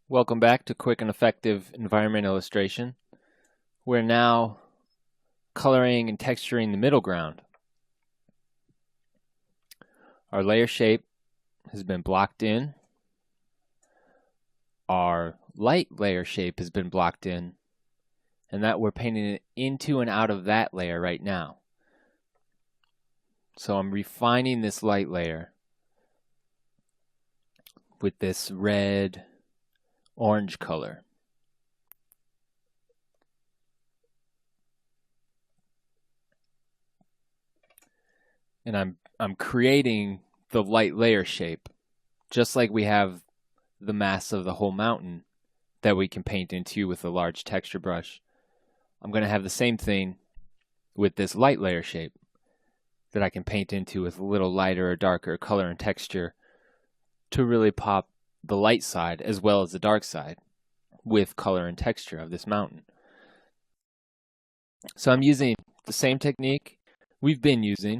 Welcome back to Quick and Effective Environment Illustration. We're now coloring and texturing the middle ground. Our layer shape has been blocked in. Our light layer shape has been blocked in, and that we're painting it into and out of that layer right now. So I'm refining this light layer with this red orange color. And I'm creating the light layer shape, just like we have the mass of the whole mountain that we can paint into with a large texture brush. I'm going to have the same thing with this light layer shape that I can paint into with a little lighter or darker color and texture to really pop the light side as well as the dark side with color and texture of this mountain. So I'm using the same technique we've been using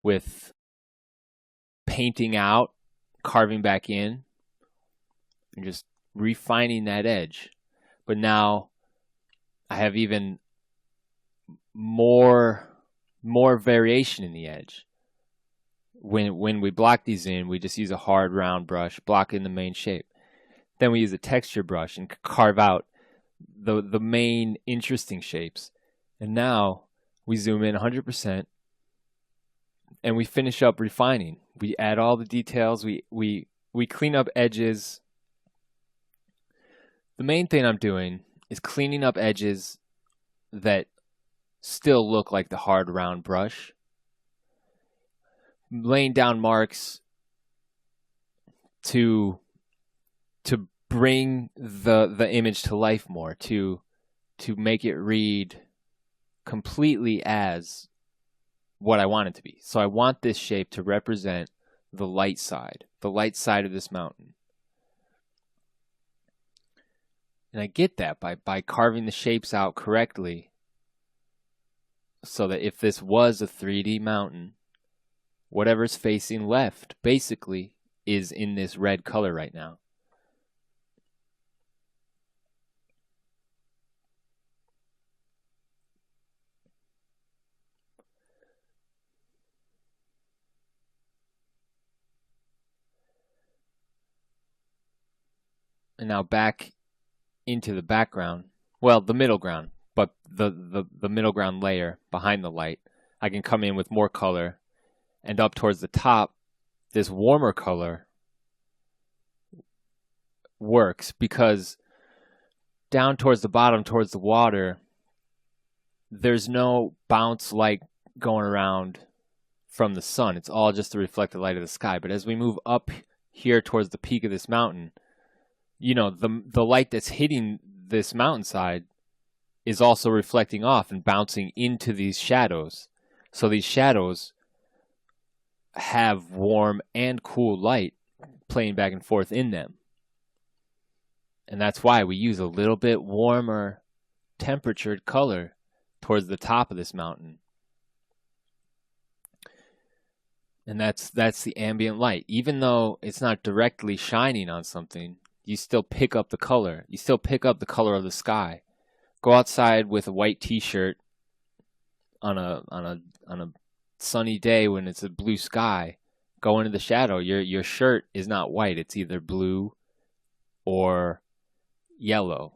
with painting out, carving back in, and just refining that edge. But now I have even more variation in the edge. When we block these in, we just use a hard round brush, block in the main shape. Then we use a texture brush and carve out the main interesting shapes. And now we zoom in 100% and we finish up refining. We add all the details, we clean up edges. The main thing I'm doing is cleaning up edges that still look like the hard round brush, laying down marks to bring the image to life more, to make it read completely as what I want it to be. So I want this shape to represent the light side of this mountain. And I get that by carving the shapes out correctly, so that if this was a 3D mountain, whatever's facing left basically is in this red color right now. And now back into the background, well, the middle ground, but the middle ground layer behind the light, I can come in with more color, and up towards the top, this warmer color works because down towards the bottom, towards the water, there's no bounce light going around from the sun. It's all just the reflected light of the sky. But as we move up here towards the peak of this mountain, you know, the light that's hitting this mountainside is also reflecting off and bouncing into these shadows. So these shadows have warm and cool light playing back and forth in them. And that's why we use a little bit warmer temperatured color towards the top of this mountain. And that's the ambient light. Even though it's not directly shining on something, you still pick up the color. You still pick up the color of the sky. Go outside with a white t-shirt on a sunny day when it's a blue sky. Go into the shadow. Your shirt is not white. It's either blue or yellow.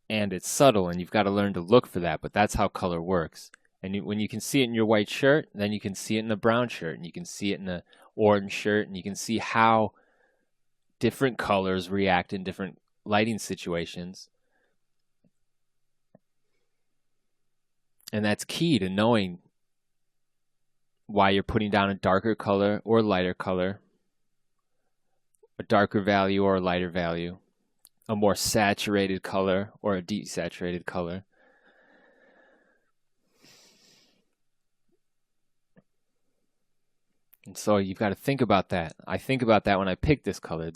And it's subtle, and you've got to learn to look for that, but that's how color works. And when you can see it in your white shirt, then you can see it in a brown shirt, and you can see it in an orange shirt, and you can see how different colors react in different lighting situations. And that's key to knowing why you're putting down a darker color or a lighter color, a darker value or a lighter value, a more saturated color or a desaturated color. And so you've got to think about that. I think about that when I pick this color.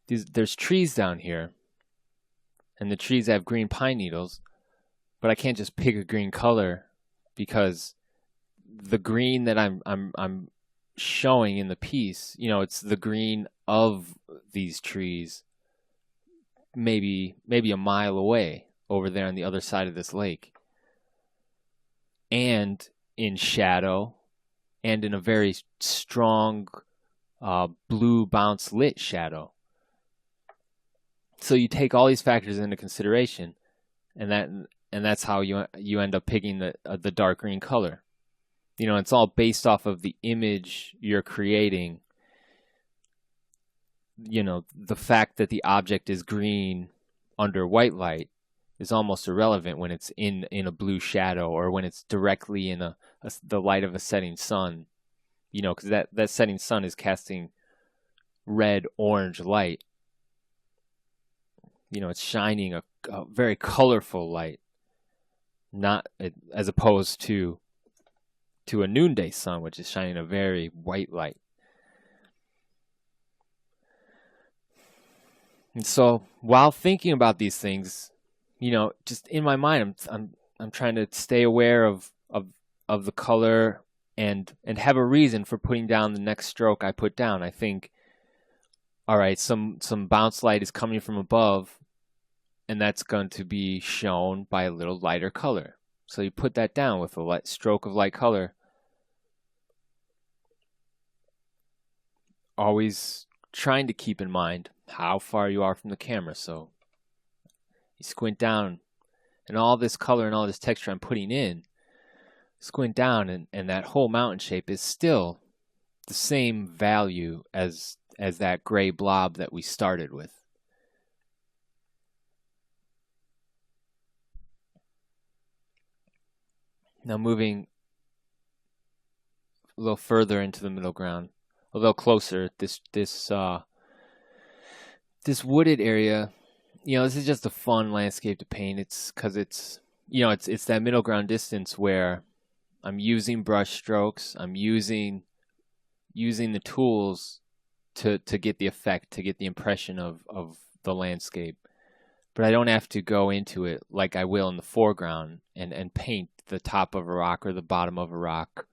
There's trees down here, and the trees have green pine needles, but I can't just pick a green color because the green that I'm showing in the piece, you know, it's the green of these trees maybe a mile away over there on the other side of this lake, and in shadow, and in a very strong blue bounce lit shadow. So you take all these factors into consideration, and that's how you end up picking the dark green color. It's all based off of the image you're creating. The fact that the object is green under white light is almost irrelevant when it's in a blue shadow, or when it's directly in the light of a setting sun. Because that setting sun is casting red orange light. It's shining a very colorful light, not as opposed to a noonday sun, which is shining a very white light. And so while thinking about these things, just in my mind, I'm trying to stay aware of the color and have a reason for putting down the next stroke I put down. I think, all right, some bounce light is coming from above, and that's going to be shown by a little lighter color. So you put that down with a stroke of light color. Always trying to keep in mind how far you are from the camera. So you squint down, and all this color and all this texture I'm putting in, squint down, and that whole mountain shape is still the same value as that gray blob that we started with. Now moving a little further into the middle ground, a little closer, this wooded area, this is just a fun landscape to paint. It's because it's that middle ground distance where I'm using brush strokes, I'm using the tools to get the effect, to get the impression of the landscape. But I don't have to go into it like I will in the foreground and paint the top of a rock or the bottom of a rock,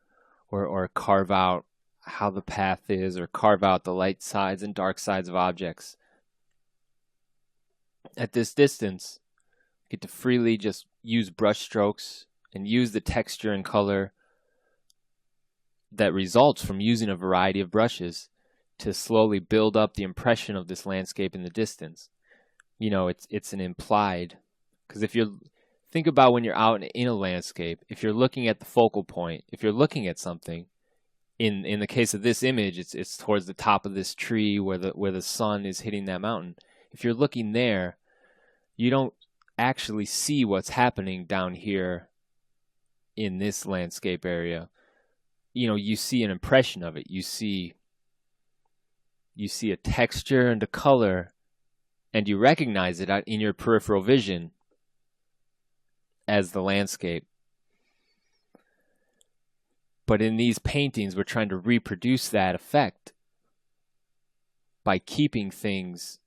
or carve out how the path is, or carve out the light sides and dark sides of objects. At this distance, I get to freely just use brush strokes and use the texture and color that results from using a variety of brushes to slowly build up the impression of this landscape in the distance. It's an implied, because if you think about when you're out in a landscape, if you're looking at the focal point, if you're looking at something, in the case of this image, it's towards the top of this tree where the sun is hitting that mountain. If you're looking there, you don't actually see what's happening down here in this landscape area. You see an impression of it. You see a texture and a color, and you recognize it in your peripheral vision as the landscape. But in these paintings, we're trying to reproduce that effect by keeping things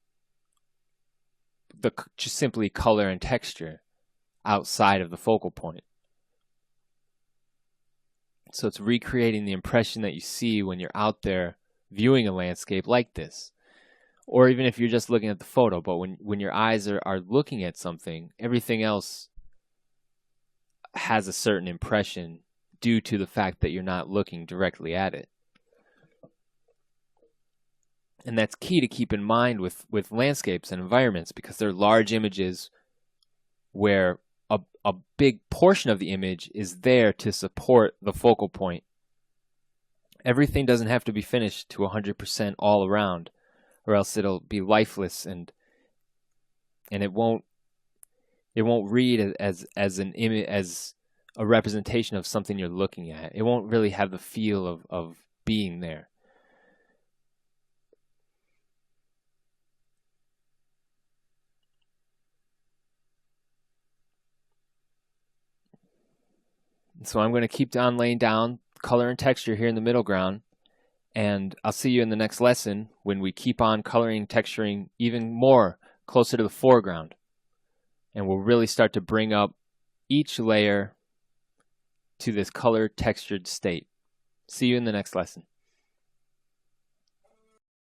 just simply color and texture outside of the focal point. So it's recreating the impression that you see when you're out there viewing a landscape like this. Or even if you're just looking at the photo, but when your eyes are looking at something, everything else has a certain impression due to the fact that you're not looking directly at it. And that's key to keep in mind with landscapes and environments, because they're large images where a big portion of the image is there to support the focal point. Everything doesn't have to be finished to 100% all around, or else it'll be lifeless and it won't read as an image, as a representation of something you're looking at. It won't really have the feel of being there. So I'm going to keep on laying down color and texture here in the middle ground, and I'll see you in the next lesson when we keep on coloring, texturing even more closer to the foreground. And we'll really start to bring up each layer to this color textured state. See you in the next lesson.